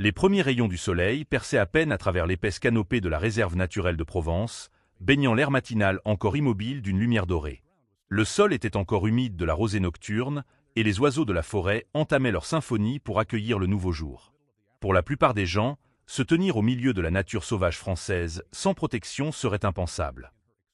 Les premiers rayons du soleil perçaient à peine à travers l'épaisse canopée de la réserve naturelle de Provence, baignant l'air matinal encore immobile d'une lumière dorée. Le sol était encore humide de la rosée nocturne, et les oiseaux de la forêt entamaient leur symphonie pour accueillir le nouveau jour. Pour la plupart des gens, se tenir au milieu de la nature sauvage française sans protection serait impensable.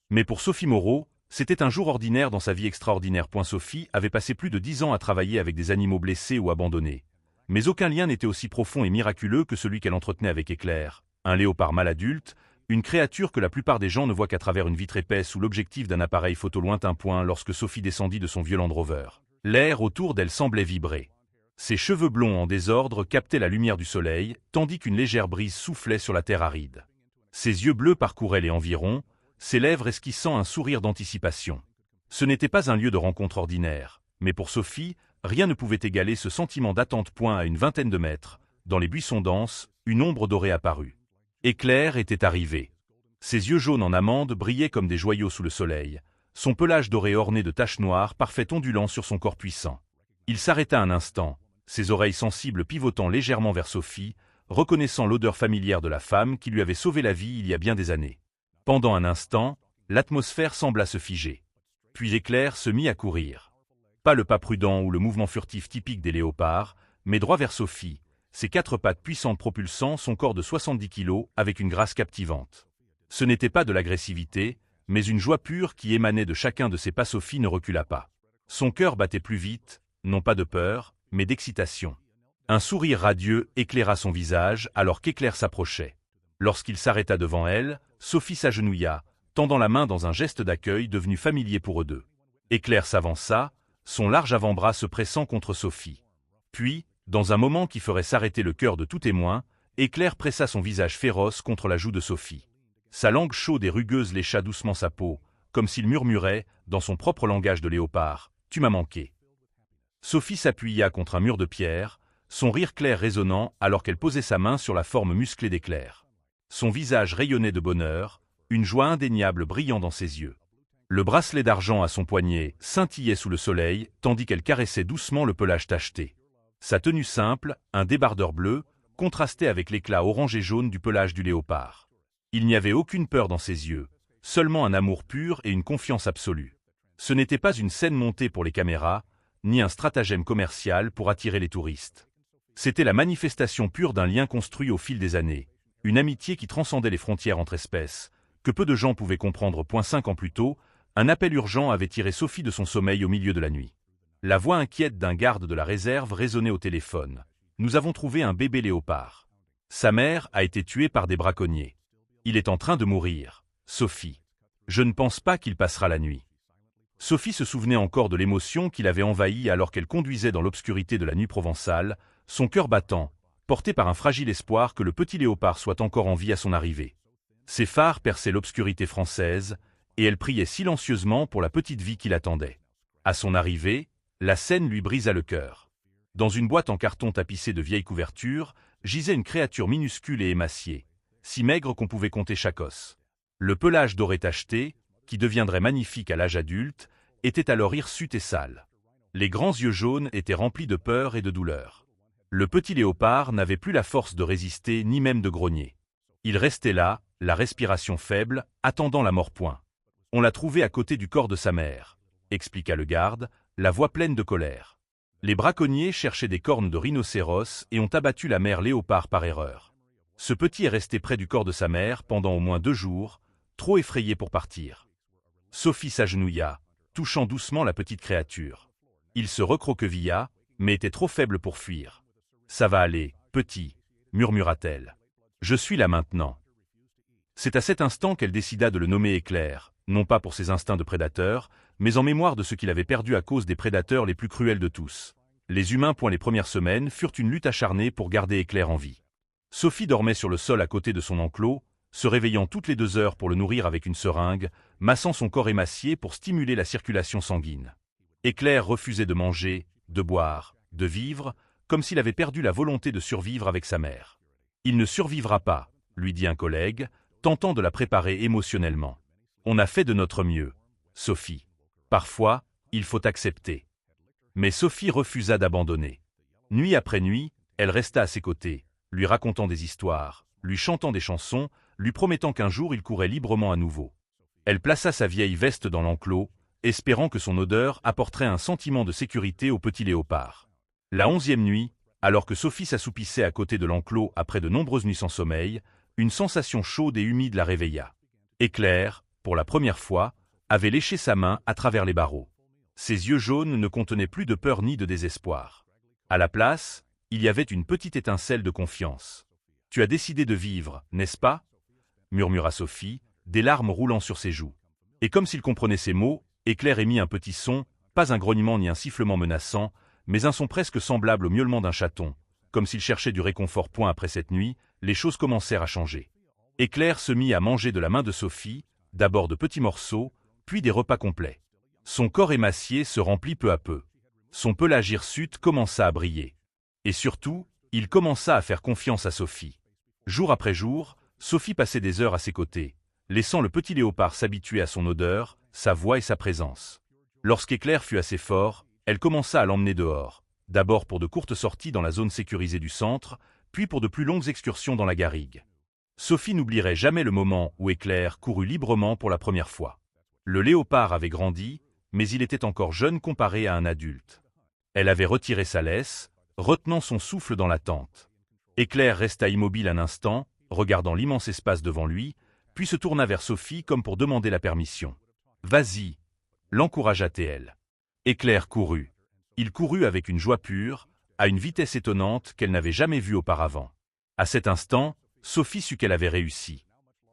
Mais pour Sophie Moreau, c'était un jour ordinaire dans sa vie extraordinaire. Sophie avait passé plus de 10 ans à travailler avec des animaux blessés ou abandonnés. Mais aucun lien n'était aussi profond et miraculeux que celui qu'elle entretenait avec Éclair, un léopard mâle adulte, une créature que la plupart des gens ne voient qu'à travers une vitre épaisse ou l'objectif d'un appareil photo lointain. Lorsque Sophie descendit de son vieux Land Rover, l'air autour d'elle semblait vibrer. Ses cheveux blonds en désordre captaient la lumière du soleil, tandis qu'une légère brise soufflait sur la terre aride. Ses yeux bleus parcouraient les environs, ses lèvres esquissant un sourire d'anticipation. Ce n'était pas un lieu de rencontre ordinaire, mais pour Sophie, rien ne pouvait égaler ce sentiment d'attente. À une vingtaine de mètres, dans les buissons denses, une ombre dorée apparut. Éclair était arrivé. Ses yeux jaunes en amande brillaient comme des joyaux sous le soleil, son pelage doré orné de taches noires parfait ondulant sur son corps puissant. Il s'arrêta un instant, ses oreilles sensibles pivotant légèrement vers Sophie, reconnaissant l'odeur familière de la femme qui lui avait sauvé la vie il y a bien des années. Pendant un instant, l'atmosphère sembla se figer. Puis Éclair se mit à courir. Pas le pas prudent ou le mouvement furtif typique des léopards, mais droit vers Sophie, ses 4 pattes puissantes propulsant son corps de 70 kilos avec une grâce captivante. Ce n'était pas de l'agressivité, mais une joie pure qui émanait de chacun de ses pas. Sophie ne recula pas. Son cœur battait plus vite, non pas de peur, mais d'excitation. Un sourire radieux éclaira son visage alors qu'Éclair s'approchait. Lorsqu'il s'arrêta devant elle, Sophie s'agenouilla, tendant la main dans un geste d'accueil devenu familier pour eux deux. Éclair s'avança, son large avant-bras se pressant contre Sophie. Puis, dans un moment qui ferait s'arrêter le cœur de tout témoin, Éclair pressa son visage féroce contre la joue de Sophie. Sa langue chaude et rugueuse lécha doucement sa peau, comme s'il murmurait, dans son propre langage de léopard, « Tu m'as manqué ». Sophie s'appuya contre un mur de pierre, son rire clair résonnant alors qu'elle posait sa main sur la forme musclée d'Éclair. Son visage rayonnait de bonheur, une joie indéniable brillant dans ses yeux. Le bracelet d'argent à son poignet scintillait sous le soleil, tandis qu'elle caressait doucement le pelage tacheté. Sa tenue simple, un débardeur bleu, contrastait avec l'éclat orange et jaune du pelage du léopard. Il n'y avait aucune peur dans ses yeux, seulement un amour pur et une confiance absolue. Ce n'était pas une scène montée pour les caméras, ni un stratagème commercial pour attirer les touristes. C'était la manifestation pure d'un lien construit au fil des années, une amitié qui transcendait les frontières entre espèces, que peu de gens pouvaient comprendre. 5 ans plus tôt, un appel urgent avait tiré Sophie de son sommeil au milieu de la nuit. La voix inquiète d'un garde de la réserve résonnait au téléphone. « Nous avons trouvé un bébé léopard. Sa mère a été tuée par des braconniers. Il est en train de mourir. Sophie. Je ne pense pas qu'il passera la nuit. » Sophie se souvenait encore de l'émotion qui l'avait envahie alors qu'elle conduisait dans l'obscurité de la nuit provençale, son cœur battant, porté par un fragile espoir que le petit léopard soit encore en vie à son arrivée. Ses phares perçaient l'obscurité française, et elle priait silencieusement pour la petite vie qui l'attendait. À son arrivée, la scène lui brisa le cœur. Dans une boîte en carton tapissée de vieilles couvertures, gisait une créature minuscule et émaciée, si maigre qu'on pouvait compter chaque os. Le pelage doré tacheté, qui deviendrait magnifique à l'âge adulte, était alors hirsute et sale. Les grands yeux jaunes étaient remplis de peur et de douleur. Le petit léopard n'avait plus la force de résister ni même de grogner. Il restait là, la respiration faible, attendant la mort. On l'a trouvé à côté du corps de sa mère, expliqua le garde, la voix pleine de colère. Les braconniers cherchaient des cornes de rhinocéros et ont abattu la mère léopard par erreur. Ce petit est resté près du corps de sa mère pendant au moins 2 jours, trop effrayé pour partir. Sophie s'agenouilla, touchant doucement la petite créature. Il se recroquevilla, mais était trop faible pour fuir. « Ça va aller, petit, » murmura-t-elle. « Je suis là maintenant. » C'est à cet instant qu'elle décida de le nommer Éclair, non pas pour ses instincts de prédateur, mais en mémoire de ce qu'il avait perdu à cause des prédateurs les plus cruels de tous. Les humains. Les premières semaines furent une lutte acharnée pour garder Éclair en vie. Sophie dormait sur le sol à côté de son enclos, se réveillant toutes les 2 heures pour le nourrir avec une seringue, massant son corps émacié pour stimuler la circulation sanguine. Éclair refusait de manger, de boire, de vivre, comme s'il avait perdu la volonté de survivre avec sa mère. « Il ne survivra pas », lui dit un collègue, tentant de la préparer émotionnellement. « On a fait de notre mieux, Sophie. Parfois, il faut accepter. » Mais Sophie refusa d'abandonner. Nuit après nuit, elle resta à ses côtés, lui racontant des histoires, lui chantant des chansons, lui promettant qu'un jour il courrait librement à nouveau. Elle plaça sa vieille veste dans l'enclos, espérant que son odeur apporterait un sentiment de sécurité au petit léopard. La 11e nuit, alors que Sophie s'assoupissait à côté de l'enclos après de nombreuses nuits sans sommeil, une sensation chaude et humide la réveilla. Éclair, pour la première fois, avait léché sa main à travers les barreaux. Ses yeux jaunes ne contenaient plus de peur ni de désespoir. À la place, il y avait une petite étincelle de confiance. « Tu as décidé de vivre, n'est-ce pas ?» murmura Sophie, des larmes roulant sur ses joues. Et comme s'il comprenait ces mots, Éclair émit un petit son, pas un grognement ni un sifflement menaçant, mais un son presque semblable au miaulement d'un chaton. Comme s'il cherchait du réconfort. Après cette nuit, les choses commencèrent à changer. Éclair se mit à manger de la main de Sophie, d'abord de petits morceaux, puis des repas complets. Son corps émacié se remplit peu à peu. Son pelage hirsute commença à briller. Et surtout, il commença à faire confiance à Sophie. Jour après jour, Sophie passait des heures à ses côtés, laissant le petit léopard s'habituer à son odeur, sa voix et sa présence. Lorsqu'Éclair fut assez fort, elle commença à l'emmener dehors, d'abord pour de courtes sorties dans la zone sécurisée du centre, puis pour de plus longues excursions dans la garrigue. Sophie n'oublierait jamais le moment où Éclair courut librement pour la première fois. Le léopard avait grandi, mais il était encore jeune comparé à un adulte. Elle avait retiré sa laisse, retenant son souffle dans l'attente. Éclair resta immobile un instant, regardant l'immense espace devant lui, puis se tourna vers Sophie comme pour demander la permission. « Vas-y !» l'encouragea-t-elle. Éclair courut. Il courut avec une joie pure, à une vitesse étonnante qu'elle n'avait jamais vue auparavant. À cet instant, Sophie sut qu'elle avait réussi.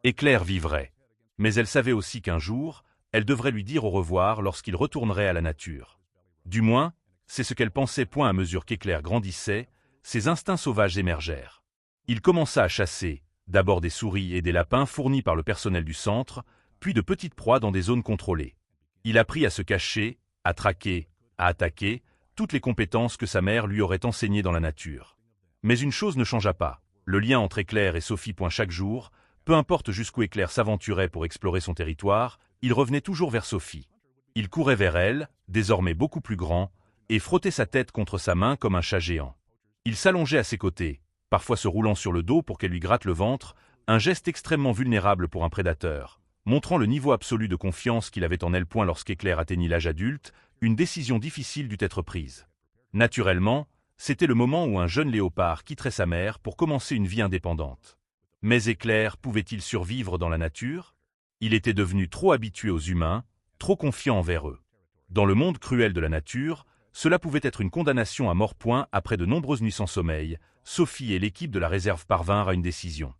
Éclair vivrait. Mais elle savait aussi qu'un jour, elle devrait lui dire au revoir lorsqu'il retournerait à la nature. Du moins, c'est ce qu'elle pensait. À mesure qu'Éclair grandissait, ses instincts sauvages émergèrent. Il commença à chasser, d'abord des souris et des lapins fournis par le personnel du centre, puis de petites proies dans des zones contrôlées. Il apprit à se cacher, à traquer, à attaquer, toutes les compétences que sa mère lui aurait enseignées dans la nature. Mais une chose ne changea pas, le lien entre Éclair et Sophie. Chaque jour, peu importe jusqu'où Éclair s'aventurait pour explorer son territoire, il revenait toujours vers Sophie. Il courait vers elle, désormais beaucoup plus grand, et frottait sa tête contre sa main comme un chat géant. Il s'allongeait à ses côtés, parfois se roulant sur le dos pour qu'elle lui gratte le ventre, un geste extrêmement vulnérable pour un prédateur, montrant le niveau absolu de confiance qu'il avait en elle. Lorsqu'Éclair atteignit l'âge adulte, une décision difficile dut être prise. Naturellement, c'était le moment où un jeune léopard quitterait sa mère pour commencer une vie indépendante. Mais Éclair pouvait-il survivre dans la nature? Il était devenu trop habitué aux humains, trop confiant envers eux. Dans le monde cruel de la nature, cela pouvait être une condamnation à mort. Après de nombreuses nuits sans sommeil, Sophie et l'équipe de la réserve parvinrent à une décision.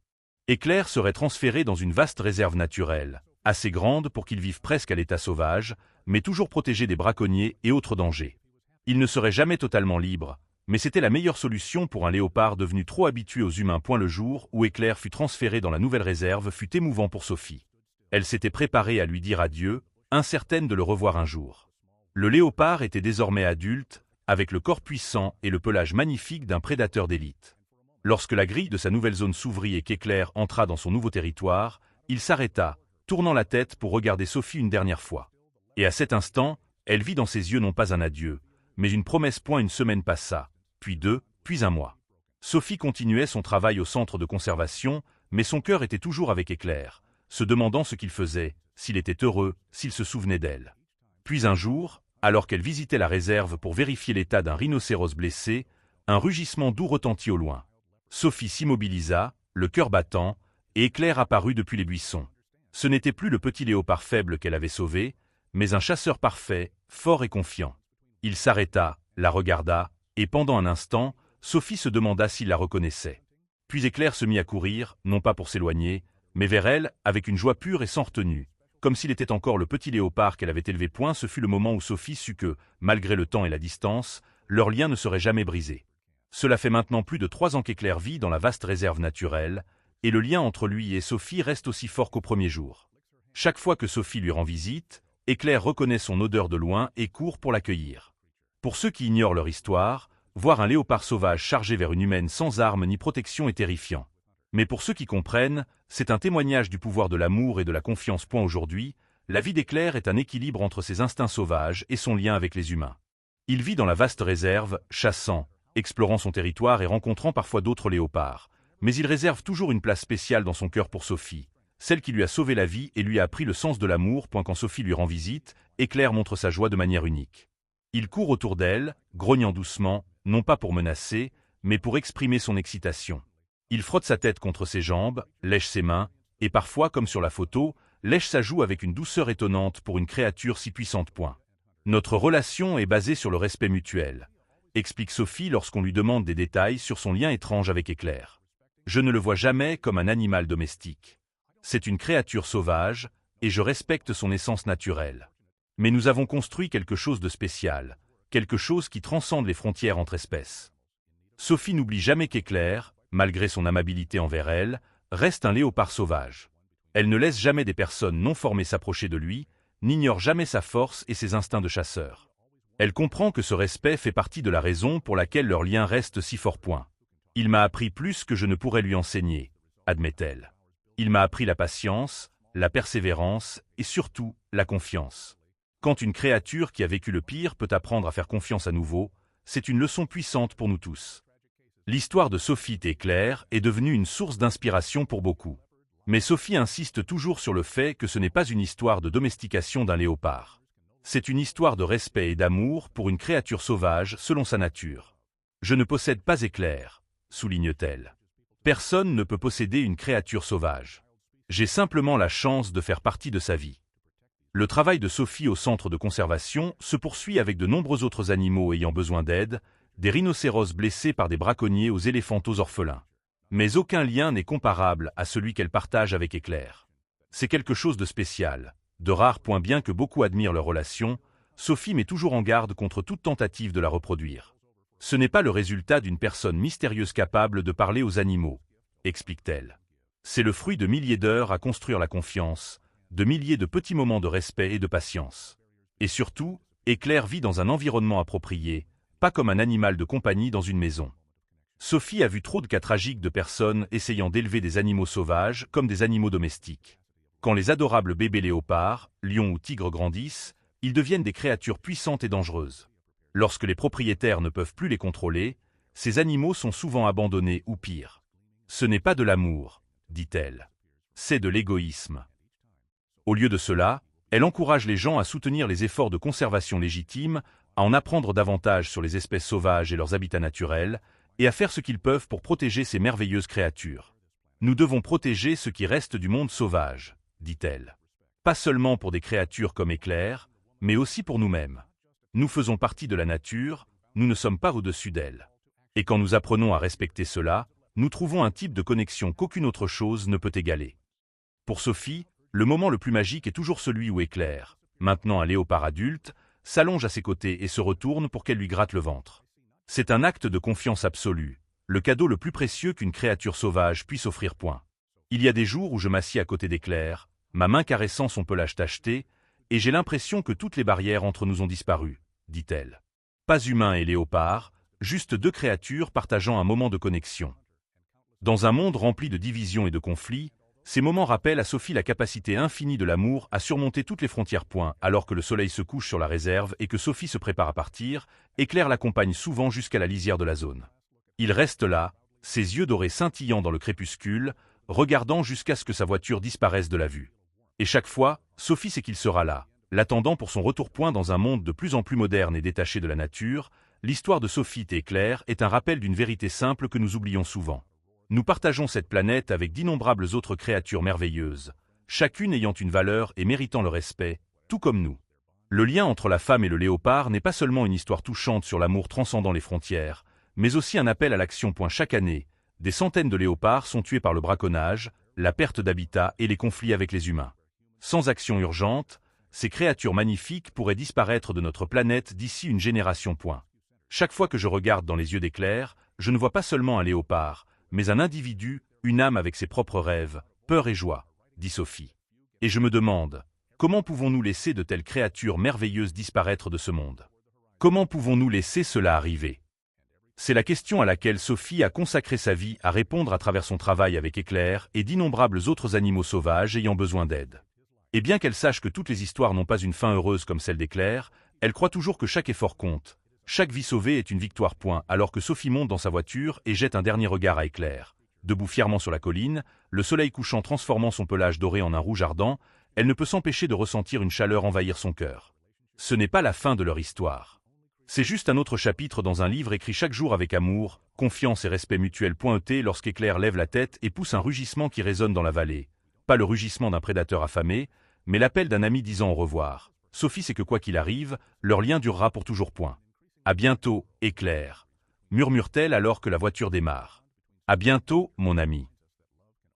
Éclair serait transféré dans une vaste réserve naturelle, assez grande pour qu'il vive presque à l'état sauvage, mais toujours protégé des braconniers et autres dangers. Il ne serait jamais totalement libre, mais c'était la meilleure solution pour un léopard devenu trop habitué aux humains. Le jour où Éclair fut transféré dans la nouvelle réserve fut émouvant pour Sophie. Elle s'était préparée à lui dire adieu, incertaine de le revoir un jour. Le léopard était désormais adulte, avec le corps puissant et le pelage magnifique d'un prédateur d'élite. Lorsque la grille de sa nouvelle zone s'ouvrit et qu'Éclair entra dans son nouveau territoire, il s'arrêta, tournant la tête pour regarder Sophie une dernière fois. Et à cet instant, elle vit dans ses yeux non pas un adieu, mais une promesse. Une semaine passa, puis 2, puis 1 mois. Sophie continuait son travail au centre de conservation, mais son cœur était toujours avec Éclair, se demandant ce qu'il faisait, s'il était heureux, s'il se souvenait d'elle. Puis un jour, alors qu'elle visitait la réserve pour vérifier l'état d'un rhinocéros blessé, un rugissement doux retentit au loin. Sophie s'immobilisa, le cœur battant, et Éclair apparut depuis les buissons. Ce n'était plus le petit léopard faible qu'elle avait sauvé, mais un chasseur parfait, fort et confiant. Il s'arrêta, la regarda, et pendant un instant, Sophie se demanda s'il la reconnaissait. Puis Éclair se mit à courir, non pas pour s'éloigner, mais vers elle, avec une joie pure et sans retenue, comme s'il était encore le petit léopard qu'elle avait élevé. Ce fut le moment où Sophie sut que, malgré le temps et la distance, leur lien ne serait jamais brisé. Cela fait maintenant plus de 3 ans qu'Éclair vit dans la vaste réserve naturelle, et le lien entre lui et Sophie reste aussi fort qu'au premier jour. Chaque fois que Sophie lui rend visite, Éclair reconnaît son odeur de loin et court pour l'accueillir. Pour ceux qui ignorent leur histoire, voir un léopard sauvage chargé vers une humaine sans armes ni protection est terrifiant. Mais pour ceux qui comprennent, c'est un témoignage du pouvoir de l'amour et de la confiance. Aujourd'hui, la vie d'Éclair est un équilibre entre ses instincts sauvages et son lien avec les humains. Il vit dans la vaste réserve, chassant, explorant son territoire et rencontrant parfois d'autres léopards, Mais il réserve toujours une place spéciale dans son cœur pour Sophie, celle qui lui a sauvé la vie et lui a appris le sens de l'amour. Quand Sophie lui rend visite, Éclair montre sa joie de manière unique. Il court autour d'elle, grognant doucement, non pas pour menacer, mais pour exprimer son excitation. Il frotte sa tête contre ses jambes, lèche ses mains, et parfois, comme sur la photo, lèche sa joue avec une douceur étonnante pour une créature si puissante. Notre relation est basée sur le respect mutuel, explique Sophie lorsqu'on lui demande des détails sur son lien étrange avec Éclair. Je ne le vois jamais comme un animal domestique. C'est une créature sauvage, et je respecte son essence naturelle. Mais nous avons construit quelque chose de spécial, quelque chose qui transcende les frontières entre espèces. Sophie n'oublie jamais qu'Éclair, malgré son amabilité envers elle, reste un léopard sauvage. Elle ne laisse jamais des personnes non formées s'approcher de lui, n'ignore jamais sa force et ses instincts de chasseur. Elle comprend que ce respect fait partie de la raison pour laquelle leur lien reste si fort. Il m'a appris plus que je ne pourrais lui enseigner, admet-elle. Il m'a appris la patience, la persévérance et surtout la confiance. Quand une créature qui a vécu le pire peut apprendre à faire confiance à nouveau, c'est une leçon puissante pour nous tous. L'histoire de Sophie et Éclair est devenue une source d'inspiration pour beaucoup. Mais Sophie insiste toujours sur le fait que ce n'est pas une histoire de domestication d'un léopard. C'est une histoire de respect et d'amour pour une créature sauvage selon sa nature. Je ne possède pas Éclair, souligne-t-elle. Personne ne peut posséder une créature sauvage. J'ai simplement la chance de faire partie de sa vie. Le travail de Sophie au centre de conservation se poursuit avec de nombreux autres animaux ayant besoin d'aide, des rhinocéros blessés par des braconniers aux éléphantos orphelins. Mais aucun lien n'est comparable à celui qu'elle partage avec Éclair. C'est quelque chose de spécial, de rare. Bien que beaucoup admirent leur relation, Sophie met toujours en garde contre toute tentative de la reproduire. Ce n'est pas le résultat d'une personne mystérieuse capable de parler aux animaux, explique-t-elle. C'est le fruit de milliers d'heures à construire la confiance, de milliers de petits moments de respect et de patience. Et surtout, Éclair vit dans un environnement approprié, pas comme un animal de compagnie dans une maison. Sophie a vu trop de cas tragiques de personnes essayant d'élever des animaux sauvages comme des animaux domestiques. Quand les adorables bébés léopards, lions ou tigres grandissent, ils deviennent des créatures puissantes et dangereuses. Lorsque les propriétaires ne peuvent plus les contrôler, ces animaux sont souvent abandonnés ou pire. Ce n'est pas de l'amour, dit-elle. C'est de l'égoïsme. Au lieu de cela, elle encourage les gens à soutenir les efforts de conservation légitimes, à en apprendre davantage sur les espèces sauvages et leurs habitats naturels, et à faire ce qu'ils peuvent pour protéger ces merveilleuses créatures. Nous devons protéger ce qui reste du monde sauvage, dit-elle. Pas seulement pour des créatures comme Éclair, mais aussi pour nous-mêmes. Nous faisons partie de la nature, nous ne sommes pas au-dessus d'elle. Et quand nous apprenons à respecter cela, nous trouvons un type de connexion qu'aucune autre chose ne peut égaler. Pour Sophie, le moment le plus magique est toujours celui où Éclair, maintenant un léopard adulte, s'allonge à ses côtés et se retourne pour qu'elle lui gratte le ventre. C'est un acte de confiance absolue, le cadeau le plus précieux qu'une créature sauvage puisse offrir. Il y a des jours où je m'assieds à côté d'Éclair, ma main caressant son pelage tacheté, et j'ai l'impression que toutes les barrières entre nous ont disparu, dit-elle. Pas humain et léopard, juste deux créatures partageant un moment de connexion. Dans un monde rempli de divisions et de conflits, ces moments rappellent à Sophie la capacité infinie de l'amour à surmonter toutes les frontières. Alors que le soleil se couche sur la réserve et que Sophie se prépare à partir, Éclair l'accompagne souvent jusqu'à la lisière de la zone. Il reste là, ses yeux dorés scintillant dans le crépuscule, regardant jusqu'à ce que sa voiture disparaisse de la vue. Et chaque fois, Sophie sait qu'il sera là, l'attendant pour son retour. Dans un monde de plus en plus moderne et détaché de la nature, l'histoire de Sophie et Éclair est un rappel d'une vérité simple que nous oublions souvent. Nous partageons cette planète avec d'innombrables autres créatures merveilleuses, chacune ayant une valeur et méritant le respect, tout comme nous. Le lien entre la femme et le léopard n'est pas seulement une histoire touchante sur l'amour transcendant les frontières, mais aussi un appel à l'action. Chaque année, des centaines de léopards sont tués par le braconnage, la perte d'habitat et les conflits avec les humains. Sans action urgente, ces créatures magnifiques pourraient disparaître de notre planète d'ici une génération. Chaque fois que je regarde dans les yeux d'Éclair, je ne vois pas seulement un léopard, mais un individu, une âme avec ses propres rêves, peur et joie, dit Sophie. Et je me demande, comment pouvons-nous laisser de telles créatures merveilleuses disparaître de ce monde? Comment pouvons-nous laisser cela arriver? C'est la question à laquelle Sophie a consacré sa vie à répondre à travers son travail avec Éclair et d'innombrables autres animaux sauvages ayant besoin d'aide. Et bien qu'elle sache que toutes les histoires n'ont pas une fin heureuse comme celle d'Éclair, elle croit toujours que chaque effort compte. Chaque vie sauvée est une victoire. Alors que Sophie monte dans sa voiture et jette un dernier regard à Éclair. Debout fièrement sur la colline, le soleil couchant transformant son pelage doré en un rouge ardent, elle ne peut s'empêcher de ressentir une chaleur envahir son cœur. Ce n'est pas la fin de leur histoire. C'est juste un autre chapitre dans un livre écrit chaque jour avec amour, confiance et respect mutuel pointé lorsqu'Éclair lève la tête et pousse un rugissement qui résonne dans la vallée. Pas le rugissement d'un prédateur affamé, mais l'appel d'un ami disant au revoir. Sophie sait que quoi qu'il arrive, leur lien durera pour toujours point. À bientôt, Éclair, murmure-t-elle alors que la voiture démarre. À bientôt, mon ami.